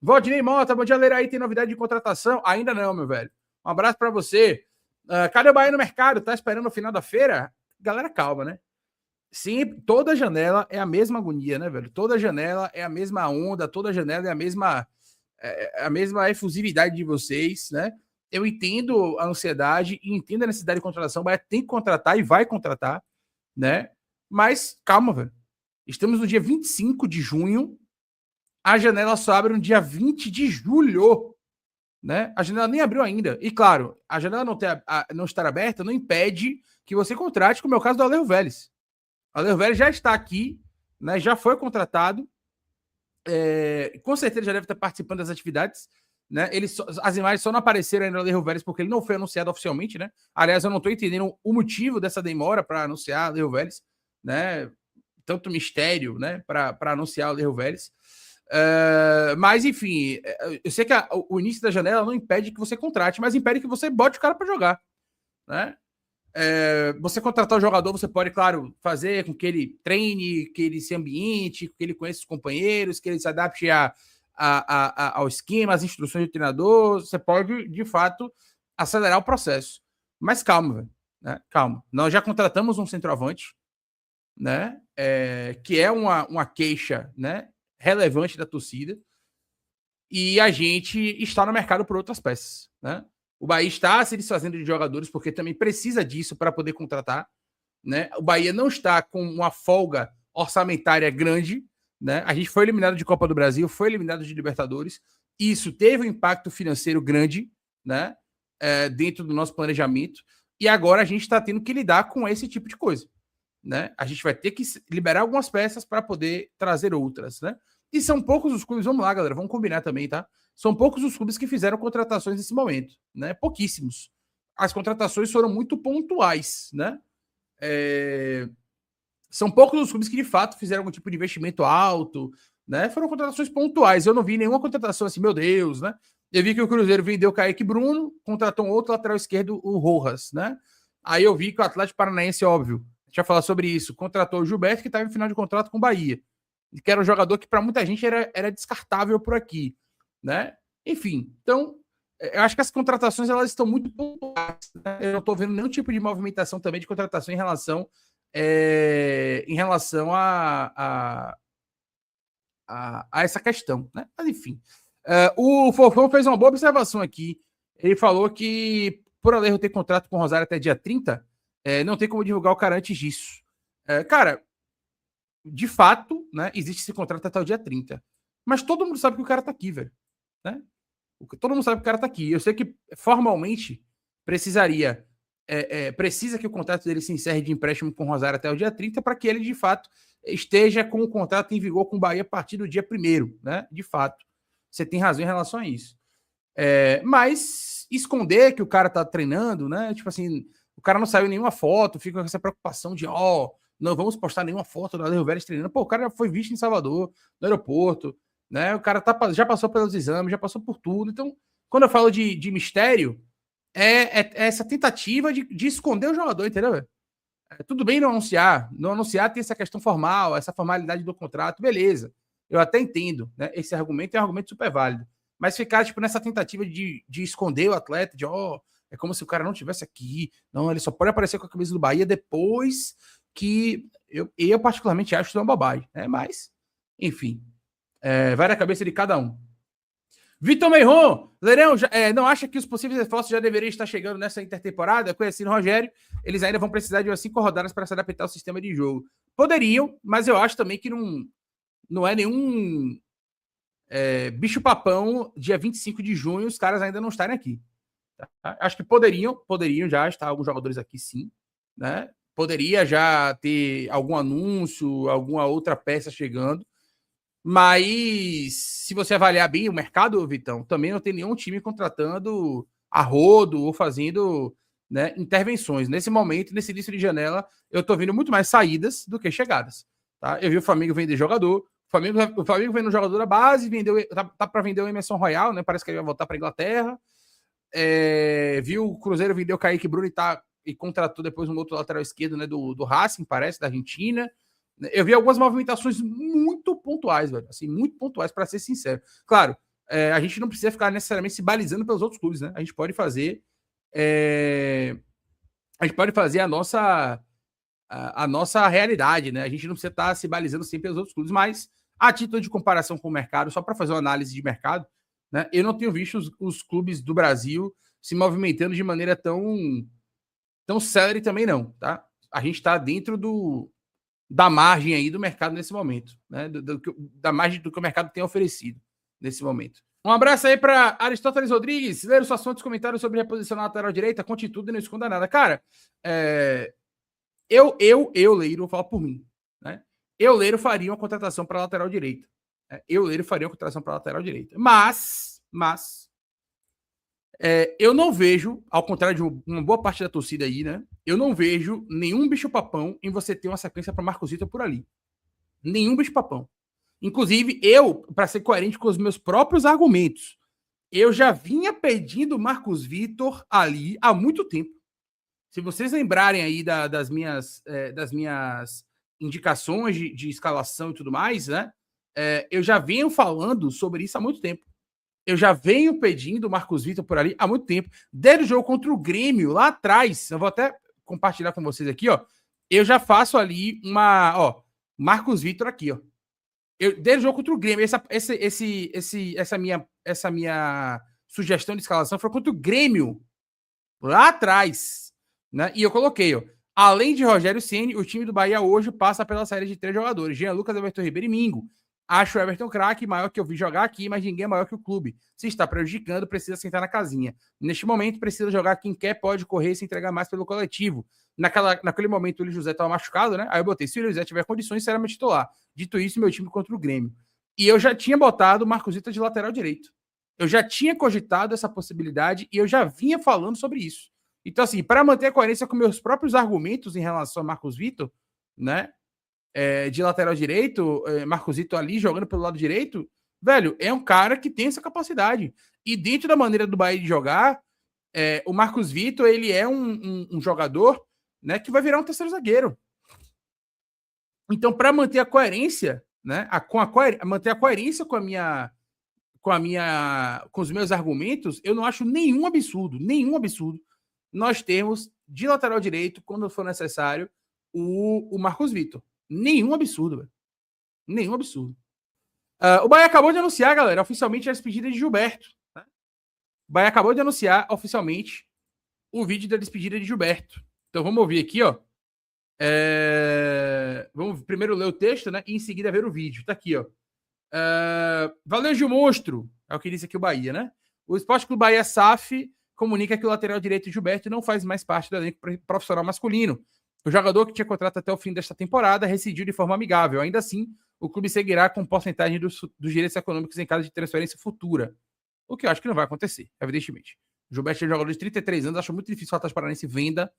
Valdinei Mota, bom dia, galera. Aí tem novidade de contratação? Ainda não, meu velho. Um abraço para você. Cadê o Bahia no mercado? Tá esperando o final da feira? Galera, calma, né? Sim, toda janela é a mesma agonia, né, velho? Toda janela é a mesma onda, toda janela é a mesma efusividade de vocês, né? Eu entendo a ansiedade e entendo a necessidade de contratação. O Bahia tem que contratar e vai contratar, né? Mas calma, velho. Estamos no dia 25 de junho. A janela só abre no dia 20 de julho, né? A janela nem abriu ainda. E claro, a janela não estar aberta não impede que você contrate, como é o caso do Alejo Vélez. O Alejo Vélez já está aqui, né? Já foi contratado. Com certeza já deve estar participando das atividades, né? As imagens só não apareceram ainda no Alejo Vélez porque ele não foi anunciado oficialmente, né? Aliás, eu não estou entendendo o motivo dessa demora para anunciar o Alejo Vélez, né? Tanto mistério, né? Para anunciar o Alejo Vélez. Mas, enfim, eu sei que o início da janela não impede que você contrate, mas impede que você bote o cara para jogar, né? Você contratar o jogador, você pode, claro, fazer com que ele treine, que ele se ambiente, que ele conheça os companheiros, que ele se adapte ao esquema, às instruções do treinador. Você pode, de fato, acelerar o processo. Mas calma, velho, né? Calma. Nós já contratamos um centroavante, né? Que é uma queixa, né? Relevante da torcida, e a gente está no mercado por outras peças, né? O Bahia está se desfazendo de jogadores porque também precisa disso para poder contratar, né? O Bahia não está com uma folga orçamentária grande, né? A gente foi eliminado de Copa do Brasil, foi eliminado de Libertadores, e isso teve um impacto financeiro grande, né? Dentro do nosso planejamento, e agora a gente está tendo que lidar com esse tipo de coisa, né? A gente vai ter que liberar algumas peças para poder trazer outras, né? E são poucos os clubes, vamos lá, galera, vamos combinar também, tá? São poucos os clubes que fizeram contratações nesse momento, né? Pouquíssimos. As contratações foram muito pontuais, né? São poucos os clubes que de fato fizeram algum tipo de investimento alto, né? Foram contratações pontuais. Eu não vi nenhuma contratação assim, meu Deus, né? Eu vi que o Cruzeiro vendeu o Kaique Bruno, contratou um outro lateral esquerdo, o Rojas, né? Aí eu vi que o Atlético Paranaense, óbvio, a gente vai falar sobre isso, contratou o Gilberto, que estava em final de contrato com o Bahia, que era um jogador que para muita gente era descartável por aqui, né? Enfim, então, eu acho que as contratações elas estão muito pontuais, né? Eu não estou vendo nenhum tipo de movimentação também de contratação em relação a essa questão, né? Mas enfim, o Fofão fez uma boa observação aqui. Ele falou que por Alejo ter contrato com o Rosário até dia 30, não tem como divulgar o cara antes disso. Cara, de fato, né, existe esse contrato até o dia 30. Mas todo mundo sabe que o cara tá aqui, velho. Né? Todo mundo sabe que o cara tá aqui. Eu sei que formalmente precisa que o contrato dele se encerre de empréstimo com o Rosário até o dia 30 para que ele, de fato, esteja com o contrato em vigor com o Bahia a partir do dia 1º, né? De fato. Você tem razão em relação a isso. Mas esconder que o cara tá treinando, né? Tipo assim, o cara não saiu nenhuma foto, fica com essa preocupação de, não vamos postar nenhuma foto do Alejo Vélez treinando. Pô, o cara já foi visto em Salvador, no aeroporto, né? O cara já passou pelos exames, já passou por tudo. Então, quando eu falo de mistério, é essa tentativa de esconder o jogador, entendeu? Tudo bem não anunciar. Não anunciar tem essa questão formal, essa formalidade do contrato, beleza. Eu até entendo, né? Esse argumento é um argumento super válido. Mas ficar, tipo, nessa tentativa de esconder o atleta, é como se o cara não estivesse aqui. Não, ele só pode aparecer com a camisa do Bahia depois que eu particularmente acho que é uma bobagem, né? Mas, enfim, vai na cabeça de cada um. Vitor Meiron, Leirão, não acha que os possíveis reforços já deveriam estar chegando nessa intertemporada? Conhecendo o Rogério, eles ainda vão precisar de umas 5 rodadas para se adaptar ao sistema de jogo. Poderiam, mas eu acho também que não é nenhum bicho-papão, dia 25 de junho, os caras ainda não estarem aqui. Tá? Acho que poderiam já estar alguns jogadores aqui, sim. Né? Poderia já ter algum anúncio, alguma outra peça chegando. Mas se você avaliar bem o mercado, Vitão, também não tem nenhum time contratando a rodo ou fazendo, né, intervenções. Nesse momento, nesse início de janela, eu tô vendo muito mais saídas do que chegadas. Tá? Eu vi o Flamengo vender jogador, o Flamengo vendeu um jogador da base, tá para vender o Emerson Royal, né? Parece que ele vai voltar para Inglaterra. Viu o Cruzeiro vender o Kaique Bruno e contratou depois um outro lateral esquerdo, né, do Racing, parece, da Argentina. Eu vi algumas movimentações muito pontuais, velho. Assim, muito pontuais, para ser sincero. Claro, a gente não precisa ficar necessariamente se balizando pelos outros clubes, né? A gente pode fazer a nossa realidade, né? A gente não precisa estar se balizando sempre pelos outros clubes, mas a título de comparação com o mercado, só para fazer uma análise de mercado, né? Eu não tenho visto os clubes do Brasil se movimentando de maneira tão célere também não, tá? A gente está dentro da margem aí do mercado nesse momento, né? Da margem do que o mercado tem oferecido nesse momento. Um abraço aí para Aristóteles Rodrigues. Ler os assuntos, comentários sobre reposição na lateral direita, conte tudo e não esconda nada. Cara, eu, Leiro, vou falar por mim, né? Eu, Leiro, faria uma contratação para lateral direita. Eu, Leiro, faria uma contratação para lateral direita. Mas eu não vejo, ao contrário de uma boa parte da torcida aí, né? Eu não vejo nenhum bicho-papão em você ter uma sequência para Marcos Vitor por ali. Nenhum bicho-papão. Inclusive, eu, para ser coerente com os meus próprios argumentos, eu já vinha pedindo Marcos Vitor ali há muito tempo. Se vocês lembrarem aí das minhas indicações de escalação e tudo mais, né? Eu já venho falando sobre isso há muito tempo. Eu já venho pedindo o Marcos Vitor por ali há muito tempo. Desde o jogo contra o Grêmio, lá atrás, eu vou até compartilhar com vocês aqui, ó. Eu já faço ali Marcos Vitor aqui, ó. Desde o jogo contra o Grêmio, essa minha sugestão de escalação foi contra o Grêmio, lá atrás, né? E eu coloquei, ó. Além de Rogério Ceni, o time do Bahia hoje passa pela série de 3 jogadores: Jean Lucas, Everton Ribeiro e Mingo. Acho o Everton craque, maior que eu vi jogar aqui, mas ninguém é maior que o clube. Se está prejudicando, precisa sentar na casinha. Neste momento, precisa jogar quem quer, pode correr e se entregar mais pelo coletivo. Naquele momento, o Willian José estava machucado, né? Aí eu botei, se o Willian José tiver condições, será meu titular. Dito isso, meu time contra o Grêmio. E eu já tinha botado o Marcos Vitor de lateral direito. Eu já tinha cogitado essa possibilidade e eu já vinha falando sobre isso. Então, assim, para manter a coerência com meus próprios argumentos em relação a Marcos Vitor, né? De lateral direito, Marcos Vitor ali jogando pelo lado direito, velho, é um cara que tem essa capacidade. E dentro da maneira do Bahia de jogar, o Marcos Vitor, ele é um jogador, né, que vai virar um terceiro zagueiro. Então, para manter a coerência, né, manter a coerência com os meus argumentos, eu não acho nenhum absurdo nós termos de lateral direito, quando for necessário, o Marcos Vitor. Nenhum absurdo, velho. Nenhum absurdo. O Bahia acabou de anunciar, galera, oficialmente a despedida de Gilberto. Né? O Bahia acabou de anunciar oficialmente o vídeo da despedida de Gilberto. Então vamos ouvir aqui, ó. Vamos primeiro ler o texto, né? E em seguida ver o vídeo. Tá aqui, ó. Valeu, Gil Monstro. É o que disse aqui o Bahia, né? O Esporte Clube Bahia SAF comunica que o lateral direito Gilberto não faz mais parte do elenco profissional masculino. O jogador, que tinha contrato até o fim desta temporada, rescindiu de forma amigável. Ainda assim, o clube seguirá com porcentagem dos direitos econômicos em caso de transferência futura. O que eu acho que não vai acontecer, evidentemente. O Gilberto é um jogador de 33 anos, acho muito difícil o Atlético Paranaense venda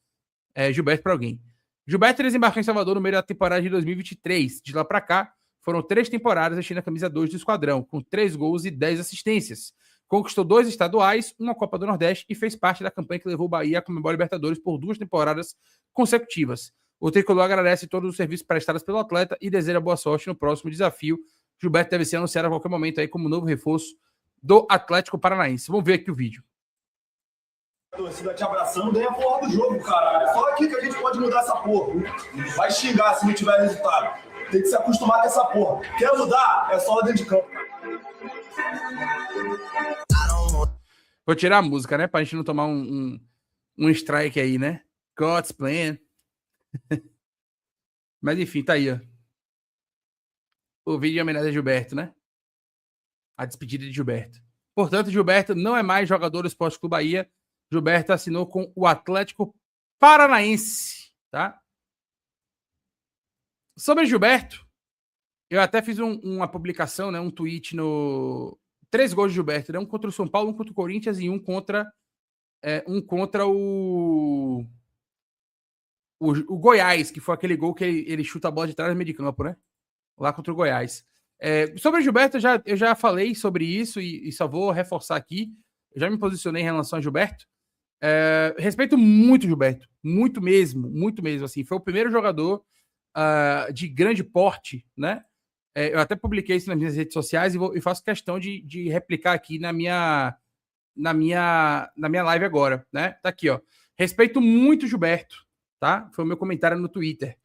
Gilberto para alguém. Gilberto desembarcou em Salvador no meio da temporada de 2023. De lá para cá, foram 3 temporadas vestindo a camisa 2 do esquadrão, com 3 gols e 10 assistências. Conquistou 2 estaduais, uma Copa do Nordeste e fez parte da campanha que levou o Bahia a Comebol Libertadores por 2 temporadas consecutivas. O tricolor agradece todos os serviços prestados pelo atleta e deseja boa sorte no próximo desafio. Gilberto deve ser anunciado a qualquer momento aí como novo reforço do Atlético Paranaense. Vamos ver aqui o vídeo. A torcida te abraçando, ganha a porra do jogo, caralho. É só aqui que a gente pode mudar essa porra. Vai xingar se não tiver resultado. Tem que se acostumar com essa porra. Quer mudar? É só lá dentro de campo. Vou tirar a música, né? Pra gente não tomar um strike aí, né? God's plan. Mas enfim, tá aí, ó. O vídeo de homenagem a Gilberto, né? A despedida de Gilberto. Portanto, Gilberto não é mais jogador do Esporte Clube Bahia. Gilberto assinou com o Atlético Paranaense, tá? Sobre Gilberto, eu até fiz uma publicação, né? Um tweet no... 3 gols de Gilberto, né? Um contra o São Paulo, um contra o Corinthians e um contra o Goiás, que foi aquele gol que ele chuta a bola de trás no meio de campo, né? Lá contra o Goiás. Sobre o Gilberto, eu já falei sobre isso e só vou reforçar aqui. Eu já me posicionei em relação a Gilberto. Respeito muito o Gilberto. Muito mesmo. Assim. Foi o primeiro jogador de grande porte, né? eu até publiquei isso nas minhas redes sociais e faço questão de replicar aqui na minha live agora, né? Tá aqui, ó. Respeito muito o Gilberto, tá? Foi o meu comentário no Twitter.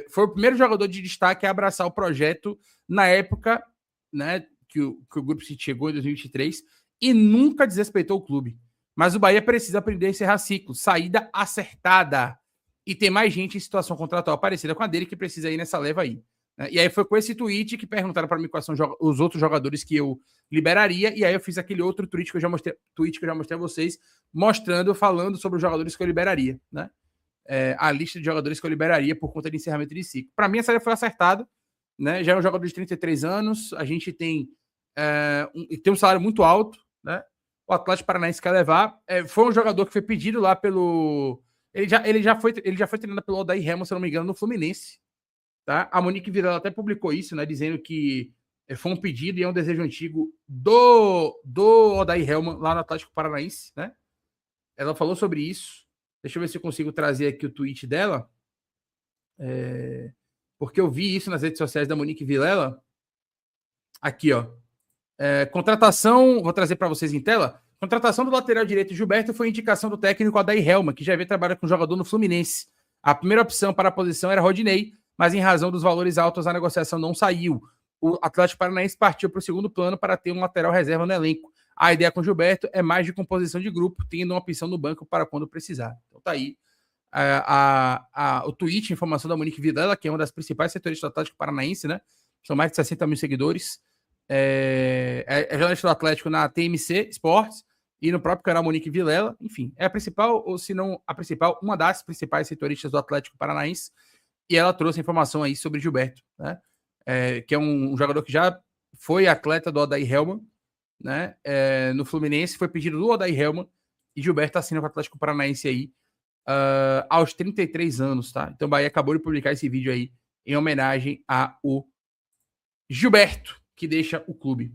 Foi o primeiro jogador de destaque a abraçar o projeto na época, né, que o Grupo City chegou em 2023 e nunca desrespeitou o clube. Mas o Bahia precisa aprender a encerrar ciclo, saída acertada. E tem mais gente em situação contratual parecida com a dele que precisa ir nessa leva aí. Né? E aí foi com esse tweet que perguntaram para mim quais são os outros jogadores que eu liberaria, e aí eu fiz aquele outro tweet que eu já mostrei a vocês, falando sobre os jogadores que eu liberaria, né? A lista de jogadores que eu liberaria por conta de encerramento de ciclo. Para mim, essa saída foi acertada, né? Já é um jogador de 33 anos, a gente tem um salário muito alto, né? O Atlético Paranaense quer levar. Foi um jogador que foi pedido lá pelo... Ele já foi treinado pelo Odair Helman, se eu não me engano, no Fluminense. Tá? A Monique Vilela até publicou isso, né? Dizendo que foi um pedido e é um desejo antigo do Odair Helman lá no Atlético Paranaense, né? Ela falou sobre isso. Deixa eu ver se eu consigo trazer aqui o tweet dela. Porque eu vi isso nas redes sociais da Monique Vilela. Aqui, ó. Contratação, vou trazer para vocês em tela. Contratação do lateral direito Gilberto foi indicação do técnico Odair Helman, que já havia trabalhado com o jogador no Fluminense. A primeira opção para a posição era Rodinei, mas em razão dos valores altos a negociação não saiu. O Atlético Paranaense partiu para o segundo plano para ter um lateral reserva no elenco. A ideia com o Gilberto é mais de composição de grupo, tendo uma opção no banco para quando precisar. Então tá aí o tweet, informação da Monique Vilela, que é uma das principais setoristas do Atlético Paranaense, né? São mais de 60 mil seguidores. É jornalista do Atlético na TMC Sports e no próprio canal Monique Vilela. Enfim, é a principal, ou se não a principal, uma das principais setoristas do Atlético Paranaense. E ela trouxe informação aí sobre Gilberto, né? Que é um jogador que já foi atleta do Odair Helman, né? No Fluminense, foi pedido do Odair Helman e Gilberto assina com o Atlético Paranaense aí aos 33 anos, tá? Então o Bahia acabou de publicar esse vídeo aí em homenagem ao Gilberto, que deixa o clube.